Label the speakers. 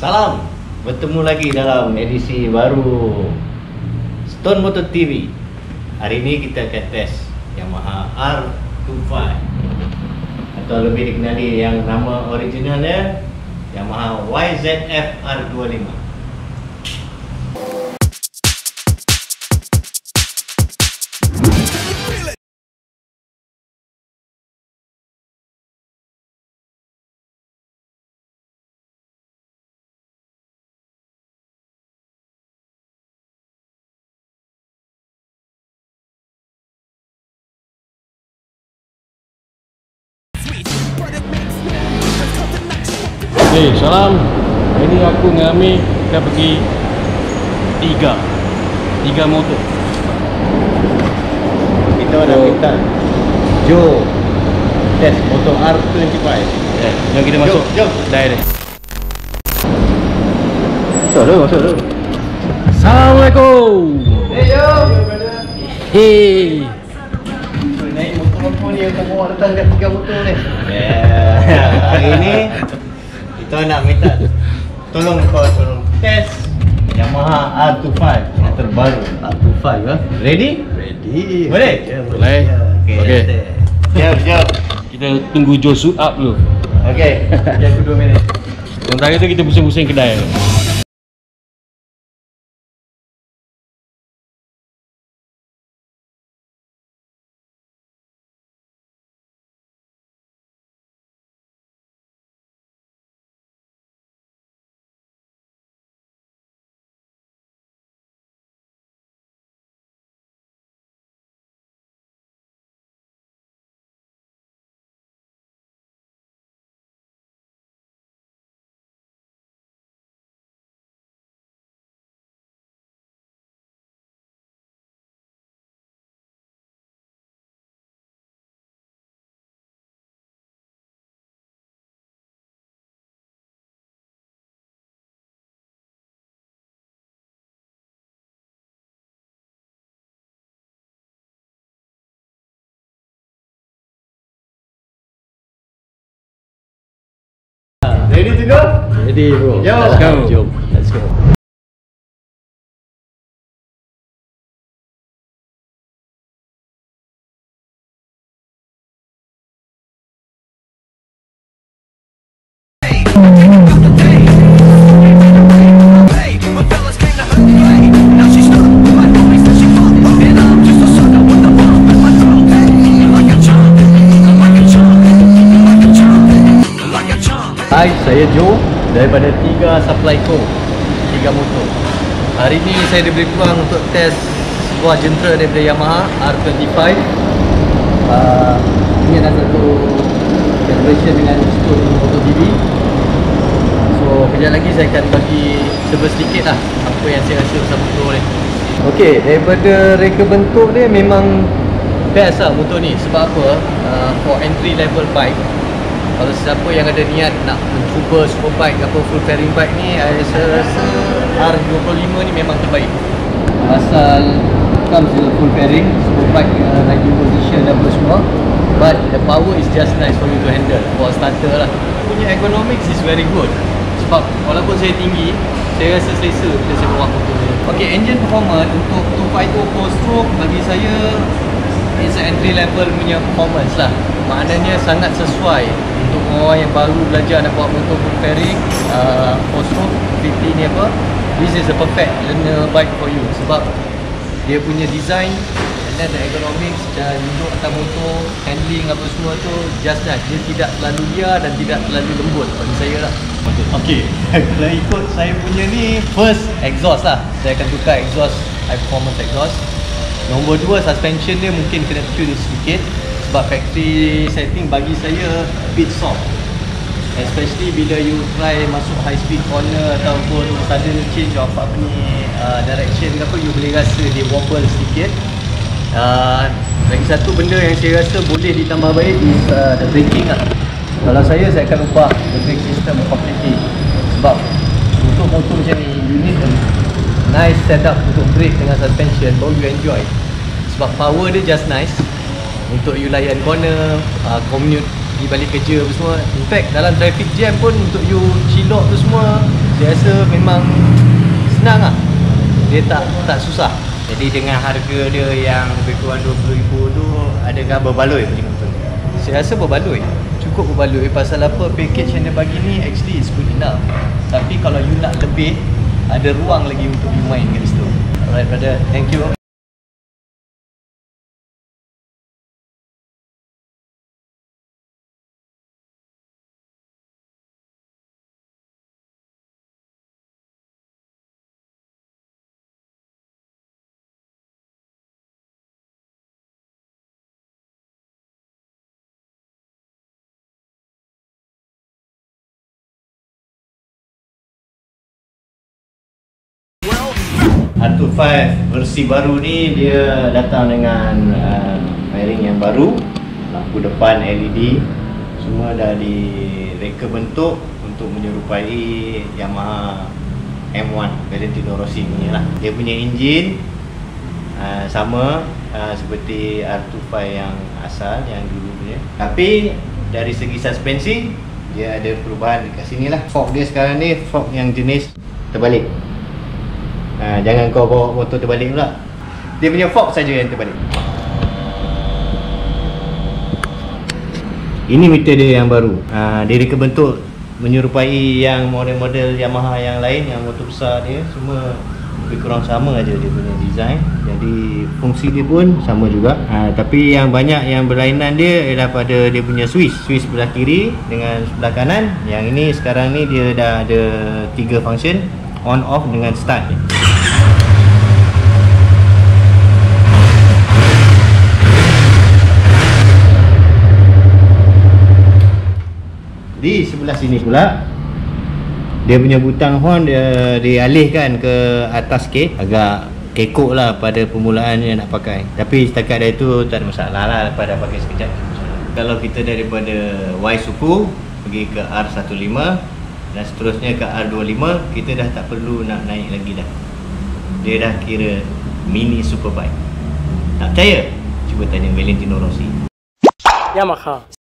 Speaker 1: Salam, bertemu lagi dalam edisi baru Stone Motor TV. Hari ini kita akan test Yamaha R25 atau lebih dikenali yang nama originalnya Yamaha YZF R25.
Speaker 2: Hey, salam. Hari ni aku dengan Amir dah pergi tiga motor.
Speaker 1: Kita dah minta Joe test motor R25.
Speaker 2: Jom kita masuk.
Speaker 1: Jom.
Speaker 2: Dah ni.
Speaker 1: Masuk dulu.
Speaker 2: Assalamualaikum.
Speaker 1: Hey yo.
Speaker 2: Hey.
Speaker 1: Naik motor ni yang kamu datang kat tiga motor ni. Hari ni kita nak minta tolong test Yamaha R25 yang terbaru. R25 ha? Ready?
Speaker 3: Ready.
Speaker 1: Boleh?
Speaker 2: Boleh. Okey.
Speaker 1: Siap.
Speaker 2: Kita tunggu Joe suit up dulu.
Speaker 1: Okey. Jangan aku 2 minit.
Speaker 2: Sementara tu kita pusing-pusing kedai.
Speaker 1: Ready to go?
Speaker 3: Ready bro.
Speaker 1: Yo.
Speaker 2: Let's go.
Speaker 3: Jom. Let's go.
Speaker 1: Hai, saya Joe daripada Tiga Supply Co. Tiga motor. Hari ni saya diberi peluang untuk test sebuah jentera daripada Yamaha R25. Ini adalah satu collaboration dengan Stone Motor TV. So, kejap lagi saya akan bagi sedikit lah apa yang saya rasa pasal motor ni. Okey, daripada reka bentuk dia memang best lah motor ni. Sebab apa? For entry level bike, kalau siapa yang ada niat nak mencuba superbike atau full fairing bike ni, saya rasa R25 ni memang terbaik. Pasal comes with full fairing, superbike lagi position dan apa semua, but the power is just nice for you to handle for a starter lah. Punya ergonomics is very good. Sebab walaupun saya tinggi, saya rasa selesa bila saya bawa motor ni. Okay, engine performance untuk 250 4-stroke bagi saya is entry level punya performance lah. Maknanya sangat sesuai untuk orang yang baru belajar nak bawa motor full fairing, 4-stroke 50 ni apa. This is a perfect learner bike for you. Sebab dia punya design and then the ergonomics, cara duduk atas motor, handling apa semua tu just nice. Dia tidak terlalu liar dan tidak terlalu lembut bagi saya lah. Okay, kalau ikut saya punya ni, first exhaust lah. Saya akan tukar exhaust, high performance exhaust. Nombor 2, suspension dia mungkin kena tune sedikit sebab factory setting bagi saya a bit soft, especially bila you try masuk high speed corner ataupun sudden change of apa ni direction ke apa, you boleh rasa dia wobble sedikit. Lagi satu benda yang saya rasa boleh ditambah baik is the braking lah. Kalau saya akan ubah the brake system completely. Sebab untuk motor macam ni, you need a nice setup untuk brake dengan suspension baru you enjoy. Sebab power dia just nice untuk you layan corner, commute di balik kerja apa semua. In fact dalam traffic jam pun untuk you cilok tu semua Saya rasa memang senang lah. Dia tak susah.
Speaker 4: Jadi dengan harga dia yang lebih kurang RM20,000 tu, adakah berbaloi macam tu?
Speaker 1: Saya rasa berbaloi. Cukup berbaloi. Pasal apa, package yang dia bagi ni actually is good enough. Tapi kalau you nak lebih, ada ruang lagi untuk you main kat situ. Alright brother, thank you.
Speaker 4: R25 versi baru ni dia datang dengan fairing yang baru, lampu depan LED, semua dah direka bentuk untuk menyerupai Yamaha M1 Valentino Rossi punya lah. Dia punya enjin sama seperti R25 yang asal, yang dulu punya. Tapi dari segi suspensi dia ada perubahan dekat sini lah. Fork dia sekarang ni fork yang jenis terbalik. Jangan kau bawa motor terbalik pula. Dia punya fork saja yang terbalik. Ini meter dia yang baru. Dia reka bentuk menyerupai yang model-model Yamaha yang lain, yang motor besar dia semua lebih kurang sama aja dia punya design. Jadi fungsi dia pun sama juga. Tapi yang banyak yang berlainan dia ialah pada dia punya switch sebelah kiri dengan sebelah kanan. Yang ini sekarang ni dia dah ada 3 function, on off dengan start ni. Di sebelah sini pula dia punya butang horn dia dialihkan ke atas sikit. Agak kekok lah pada permulaan yang nak pakai. Tapi setakat dari tu tak ada masalah lah, lepas dah pakai sekejap. Kalau kita daripada Y suku pergi ke R15 dan seterusnya ke R25, kita dah tak perlu nak naik lagi dah. Dia dah kira mini superbike. Tak percaya? Cuba tanya Valentino Rossi.
Speaker 5: Yamaha.